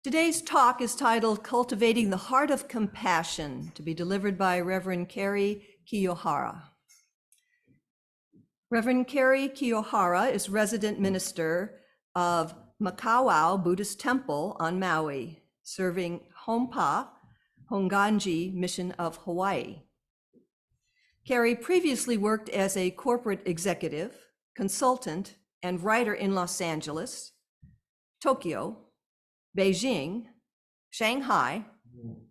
Today's talk is titled Cultivating the Heart of Compassion, to be delivered by Reverend Kerry Kiyohara. Reverend Kerry Kiyohara is resident minister of Makawao Buddhist Temple on Maui, serving Honpa Honganji Mission of Hawaii. Kerry previously worked as a corporate executive, consultant, and writer in Los Angeles, Tokyo, Beijing, Shanghai,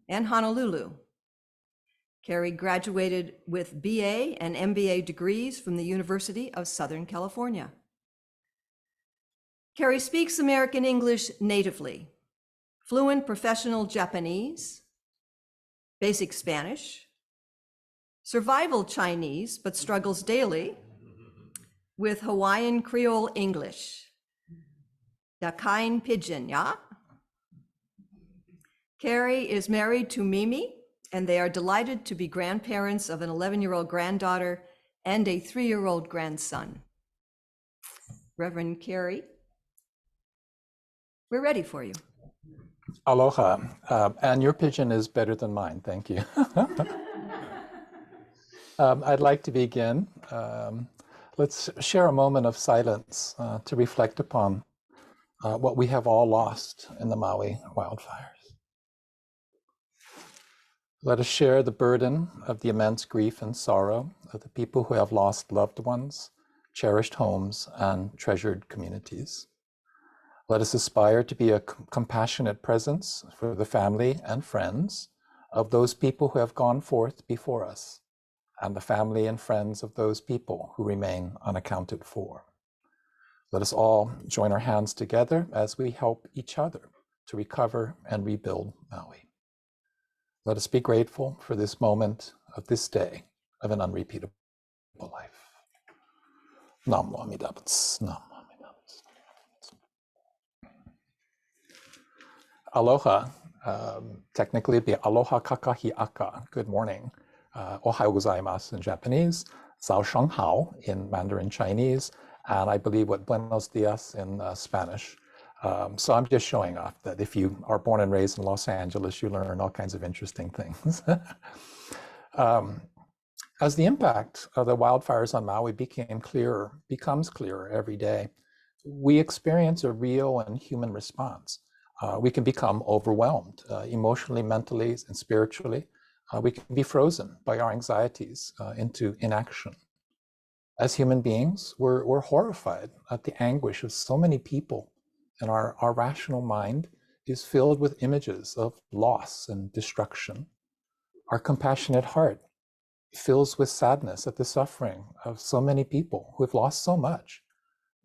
and Honolulu. Kerry graduated with BA and MBA degrees from the University of Southern California. Kerry speaks American English natively, fluent professional Japanese, basic Spanish, survival Chinese, but struggles daily with Hawaiian Creole English. Dakain Pidgin, yeah? Kerry is married to Mimi, and they are delighted to be grandparents of an 11-year-old granddaughter and a 3-year-old grandson. Reverend Kerry, we're ready for you. Aloha, and your pigeon is better than mine, thank you. I'd like to begin. Let's share a moment of silence to reflect upon what we have all lost in the Maui wildfires. Let us share the burden of the immense grief and sorrow of the people who have lost loved ones, cherished homes, and treasured communities. Let us aspire to be a compassionate presence for the family and friends of those people who have gone forth before us, and the family and friends of those people who remain unaccounted for. Let us all join our hands together as we help each other to recover and rebuild Maui. Let us be grateful for this moment of this day of an unrepeatable life. Nam Mô Amida Butsu, Nam Mô Amida Butsu. Aloha, technically it'd be aloha kakahi aka, good morning. Ohayou gozaimasu in Japanese, zao sheng hao in Mandarin Chinese, and I believe what buenos dias in Spanish. So I'm just showing off that if you are born and raised in Los Angeles, you learn all kinds of interesting things. As the impact of the wildfires on Maui becomes clearer every day, we experience a real and human response. We can become overwhelmed emotionally, mentally, and spiritually. We can be frozen by our anxieties into inaction. As human beings, we're horrified at the anguish of so many people, and our rational mind is filled with images of loss and destruction. Our compassionate heart fills with sadness at the suffering of so many people who have lost so much.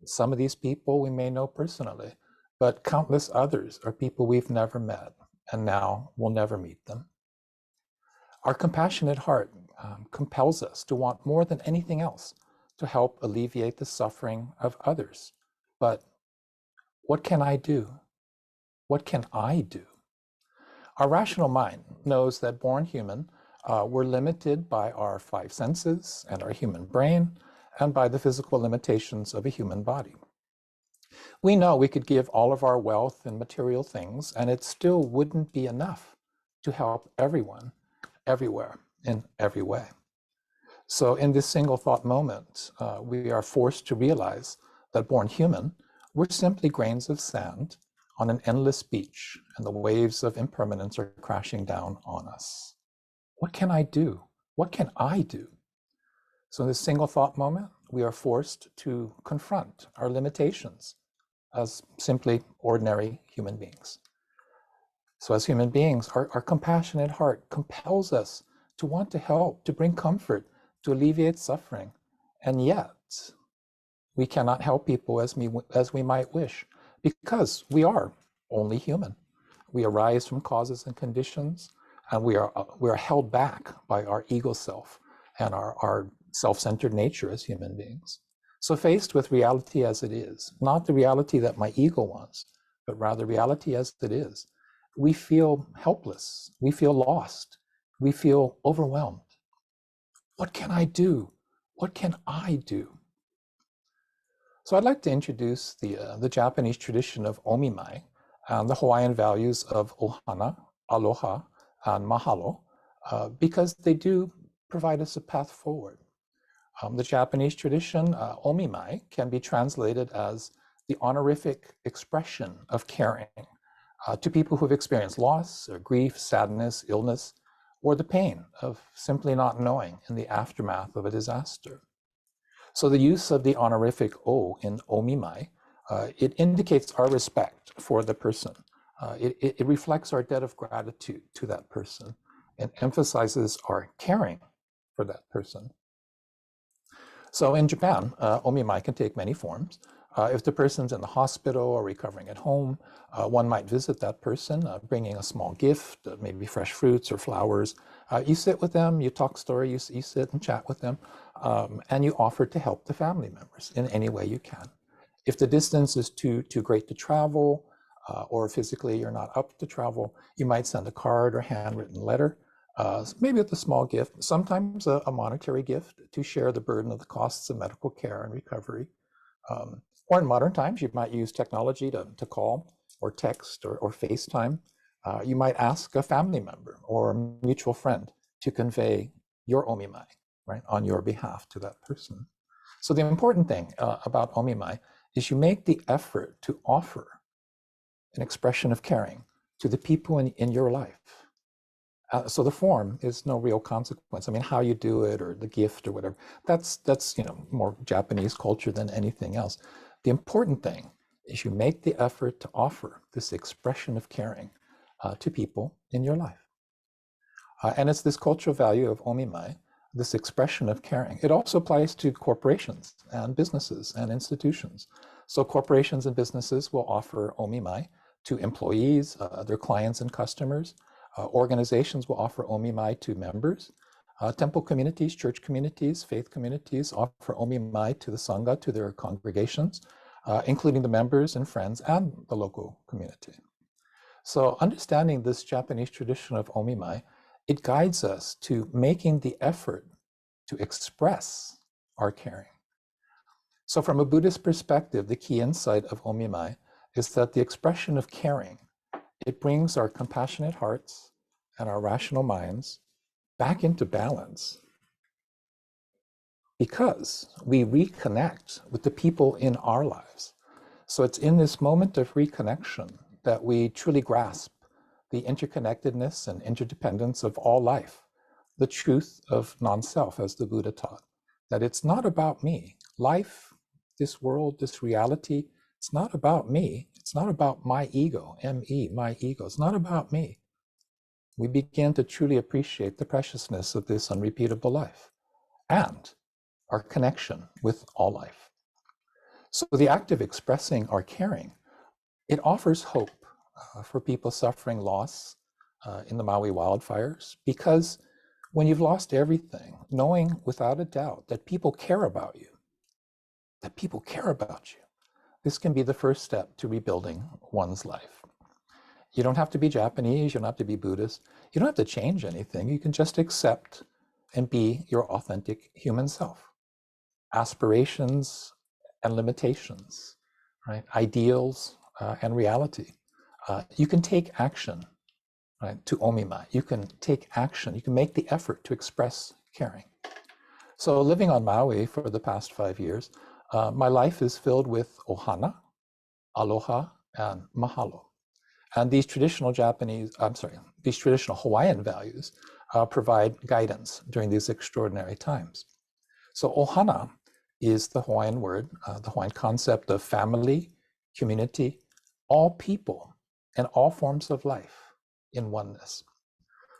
Some of these people we may know personally, but countless others are people we've never met, and now we'll never meet them. Our compassionate heart compels us to want more than anything else to help alleviate the suffering of others. But what can I do? What can I do? Our rational mind knows that born human, we're limited by our 5 senses and our human brain, and by the physical limitations of a human body. We know we could give all of our wealth and material things, and it still wouldn't be enough to help everyone, everywhere, in every way. So in this single thought moment, we are forced to realize that born human, we're simply grains of sand on an endless beach, and the waves of impermanence are crashing down on us. What can I do? What can I do? So in this single thought moment, we are forced to confront our limitations as simply ordinary human beings. So as human beings, our compassionate heart compels us to want to help, to bring comfort, to alleviate suffering. And yet, we cannot help people as we might wish, because we are only human. We arise from causes and conditions, and we are held back by our ego self and our self-centered nature as human beings. So faced with reality as it is, not the reality that my ego wants, but rather reality as it is, we feel helpless, we feel lost, we feel overwhelmed. What can I do? What can I do? So I'd like to introduce the Japanese tradition of omimai and the Hawaiian values of ohana, aloha, and mahalo, because they do provide us a path forward. The Japanese tradition, omimai, can be translated as the honorific expression of caring to people who've experienced loss, or grief, sadness, illness, or the pain of simply not knowing in the aftermath of a disaster. So the use of the honorific o in omimai, it indicates our respect for the person. It reflects our debt of gratitude to that person and emphasizes our caring for that person. So in Japan, omimai can take many forms. If the person's in the hospital or recovering at home, one might visit that person, bringing a small gift, maybe fresh fruits or flowers. You sit with them, you talk story, you sit and chat with them, and you offer to help the family members in any way you can. If the distance is too great to travel, or physically you're not up to travel, you might send a card or handwritten letter, maybe with a small gift, sometimes a monetary gift to share the burden of the costs of medical care and recovery. Or in modern times, you might use technology to call or text or FaceTime. You might ask a family member or a mutual friend to convey your omimai, right, on your behalf to that person. So the important thing about omimai is you make the effort to offer an expression of caring to the people in your life. So the form is no real consequence. I mean, how you do it or the gift or whatever, that's more Japanese culture than anything else. The important thing is you make the effort to offer this expression of caring to people in your life. And it's this cultural value of omimai, this expression of caring. It also applies to corporations and businesses and institutions. So corporations and businesses will offer omimai to employees, their clients and customers. Organizations will offer omimai to members. Temple communities, church communities, faith communities offer omimai to the sangha, to their congregations, including the members and friends and the local community. So understanding this Japanese tradition of omimai, it guides us to making the effort to express our caring. So from a Buddhist perspective, the key insight of omimai is that the expression of caring, it brings our compassionate hearts and our rational minds back into balance because we reconnect with the people in our lives. So it's in this moment of reconnection that we truly grasp the interconnectedness and interdependence of all life, the truth of non-self, as the Buddha taught, that it's not about me. Life, this world, this reality, it's not about me. It's not about my ego, M-E, my ego. It's not about me. We begin to truly appreciate the preciousness of this unrepeatable life and our connection with all life. So the act of expressing our caring, it offers hope for people suffering loss in the Maui wildfires, because when you've lost everything, knowing without a doubt that people care about you, this can be the first step to rebuilding one's life. You don't have to be Japanese, you don't have to be Buddhist, you don't have to change anything. You can just accept and be your authentic human self. Aspirations and limitations, right? Ideals and reality. You can take action, right, to omimai. You can take action. You can make the effort to express caring. So living on Maui for the past 5 years, my life is filled with ohana, aloha, and mahalo. And these traditional Hawaiian values provide guidance during these extraordinary times. So ohana is the Hawaiian word, the Hawaiian concept of family, community, all people, and all forms of life in oneness.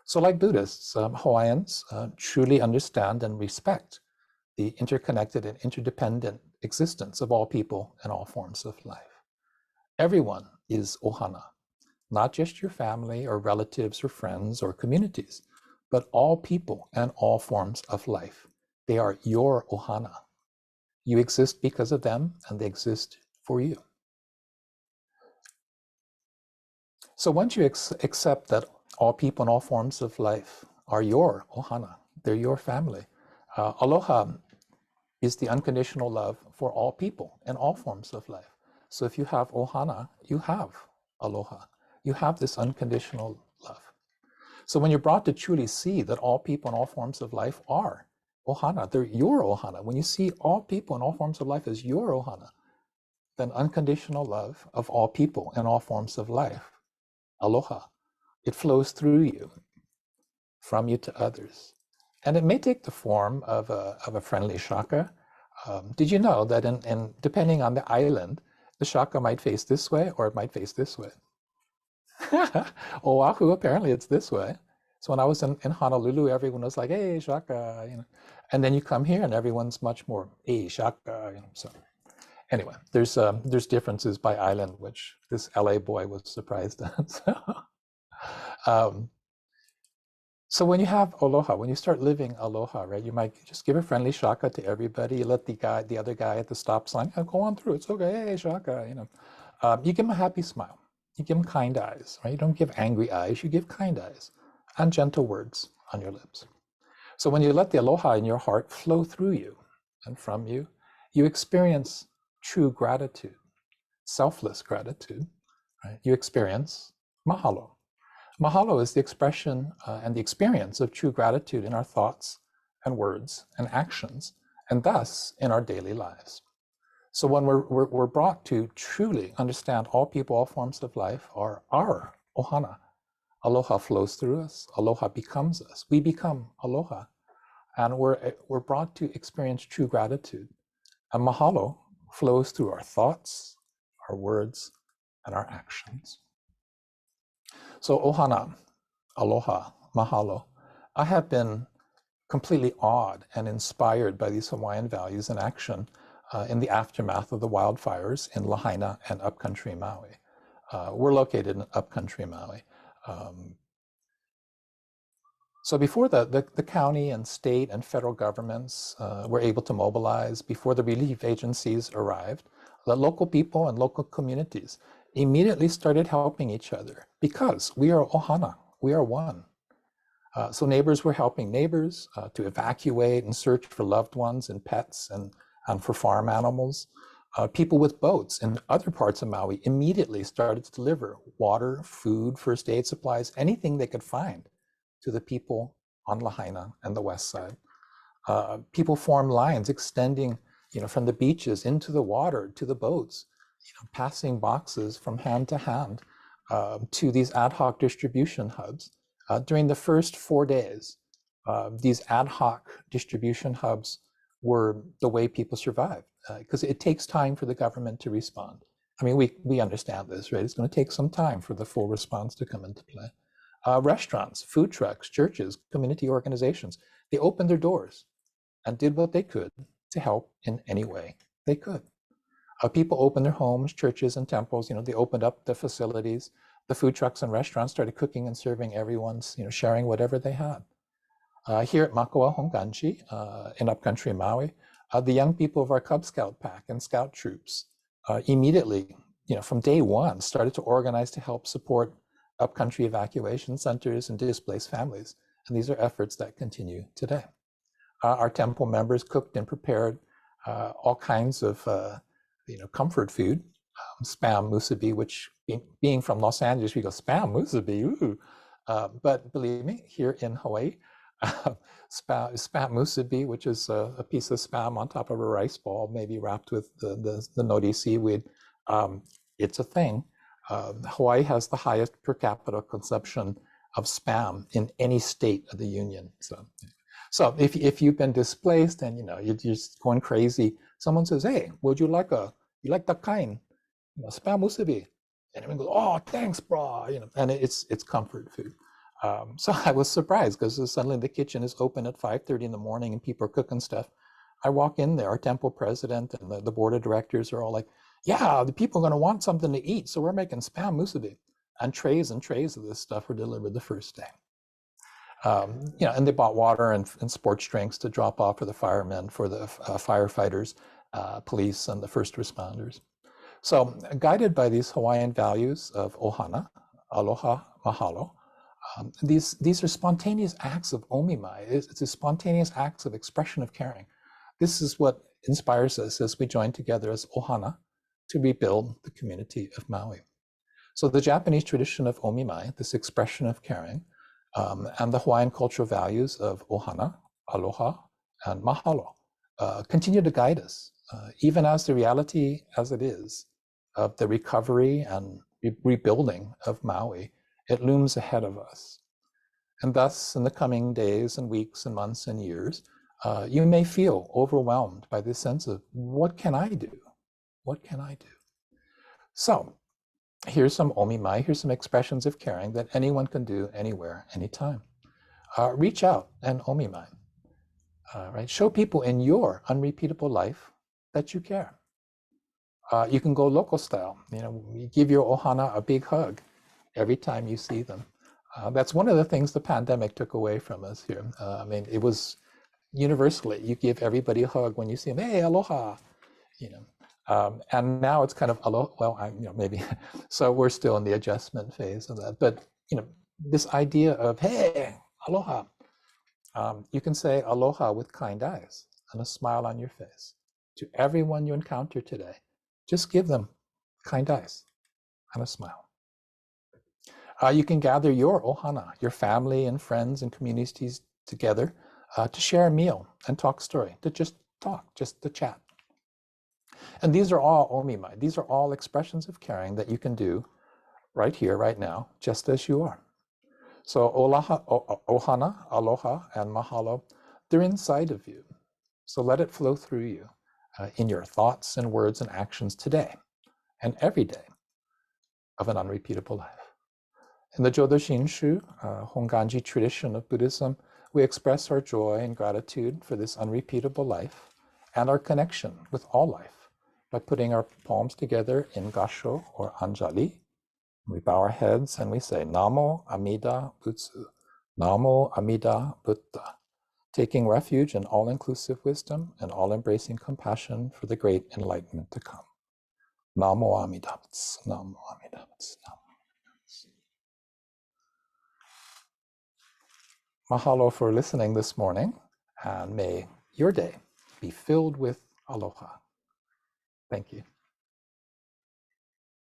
So like Buddhists, Hawaiians truly understand and respect the interconnected and interdependent existence of all people and all forms of life. Everyone is ohana, not just your family or relatives or friends or communities, but all people and all forms of life. They are your ohana. You exist because of them, and they exist for you. So once you accept that all people and all forms of life are your ohana, they're your family. Aloha is the unconditional love for all people and all forms of life. So if you have ohana, you have aloha. You have this unconditional love. So when you're brought to truly see that all people and all forms of life are ohana, they're your ohana. When you see all people and all forms of life as your ohana, then unconditional love of all people and all forms of life, aloha, it flows through you, from you to others. And it may take the form of a friendly shaka. Did you know that depending on the island, the shaka might face this way or it might face this way? Oahu, apparently it's this way. So when I was in Honolulu, everyone was like, hey, shaka, you know. And then you come here and everyone's much more, hey, shaka, you know. So anyway, there's differences by island, which this LA boy was surprised at. So when you have aloha, when you start living aloha, right, you might just give a friendly shaka to everybody. You let the other guy at the stop sign, oh, go on through, it's okay, hey, shaka, you know. You give him a happy smile. You give him kind eyes, right? You don't give angry eyes, you give kind eyes and gentle words on your lips. So when you let the aloha in your heart flow through you and from you, you experience true gratitude, selfless gratitude, right? You experience mahalo. Mahalo is the expression and the experience of true gratitude in our thoughts and words and actions, and thus in our daily lives. So when we're brought to truly understand all people, all forms of life are our ohana, aloha flows through us, aloha becomes us, we become aloha, and we're brought to experience true gratitude. And mahalo flows through our thoughts, our words, and our actions. So ohana, aloha, mahalo. I have been completely awed and inspired by these Hawaiian values in action in the aftermath of the wildfires in Lahaina and upcountry Maui. We're located in upcountry Maui. So before the county and state and federal governments were able to mobilize, before the relief agencies arrived, the local people and local communities immediately started helping each other because we are ohana, we are one. So neighbors were helping neighbors to evacuate and search for loved ones and pets and for farm animals. People with boats in other parts of Maui immediately started to deliver water, food, first aid supplies, anything they could find to the people on Lahaina and the west side. People formed lines extending, from the beaches into the water to the boats, passing boxes from hand to hand to these ad hoc distribution hubs. During the first 4 days, these ad hoc distribution hubs were the way people survived because it takes time for the government to respond. I mean, we understand this, right? It's going to take some time for the full response to come into play. Restaurants, food trucks, churches, community organizations, they opened their doors and did what they could to help in any way they could. People opened their homes, churches, and temples. They opened up the facilities. The food trucks and restaurants started cooking and serving everyone's, sharing whatever they had. Here at Makua Honganji, in upcountry Maui, the young people of our Cub Scout pack and scout troops immediately, from day one, started to organize to help support upcountry evacuation centers and displaced families. And these are efforts that continue today. Our temple members cooked and prepared all kinds of comfort food, spam musubi, which being from Los Angeles, we go, spam musubi, ooh. But believe me, here in Hawaii, spam musubi, which is a piece of spam on top of a rice ball, maybe wrapped with the nori seaweed, it's a thing. Hawaii has the highest per capita consumption of spam in any state of the union. So if you've been displaced and you're just going crazy, someone says, "Hey, would you like that kind, spam musubi?" And everyone goes, "Oh, thanks, bro." And it's comfort food. So I was surprised because suddenly the kitchen is open at 5:30 in the morning and people are cooking stuff. I walk in there, our temple president and the board of directors are all like, "Yeah, the people are going to want something to eat, so we're making spam musubi." And trays of this stuff were delivered the first day. And they bought water and sports drinks to drop off for the firemen, for the firefighters, police, and the first responders. So guided by these Hawaiian values of ohana, aloha, mahalo, these are spontaneous acts of omimai. It's a spontaneous acts of expression of caring. This is what inspires us as we join together as ohana to rebuild the community of Maui. So the Japanese tradition of omimai, this expression of caring, and the Hawaiian cultural values of ohana, aloha, and mahalo continue to guide us, even as the reality as it is of the recovery and rebuilding of Maui, it looms ahead of us. And thus, in the coming days and weeks and months and years, you may feel overwhelmed by this sense of, what can I do? What can I do? So here's some omimai, here's some expressions of caring that anyone can do anywhere, anytime. Reach out and omimai, right? Show people in your unrepeatable life that you care. You can go local style, you give your ohana a big hug every time you see them. That's one of the things the pandemic took away from us here. I mean, it was universally, you give everybody a hug when you see them, hey, aloha, and now it's kind of aloha, well, maybe, so we're still in the adjustment phase of that. But, this idea of, hey, aloha, you can say aloha with kind eyes and a smile on your face to everyone you encounter today. Just give them kind eyes and a smile. You can gather your ohana, your family and friends and communities together to share a meal and talk story, to just talk, just to chat. And these are all omimai. These are all expressions of caring that you can do right here, right now, just as you are. So ohana, aloha, and mahalo, they're inside of you. So let it flow through you in your thoughts and words and actions today and every day of an unrepeatable life. In the Jodo Shinshu, Honganji tradition of Buddhism, we express our joy and gratitude for this unrepeatable life and our connection with all life by putting our palms together in gasho or anjali. We bow our heads and we say, Namo Amida Butsu, Namo Amida Buddha, taking refuge in all-inclusive wisdom and all-embracing compassion for the great enlightenment to come. Namo Amida Butsu, Namo Amida Butsu, Namo. Mahalo for listening this morning, and may your day be filled with aloha. Thank you.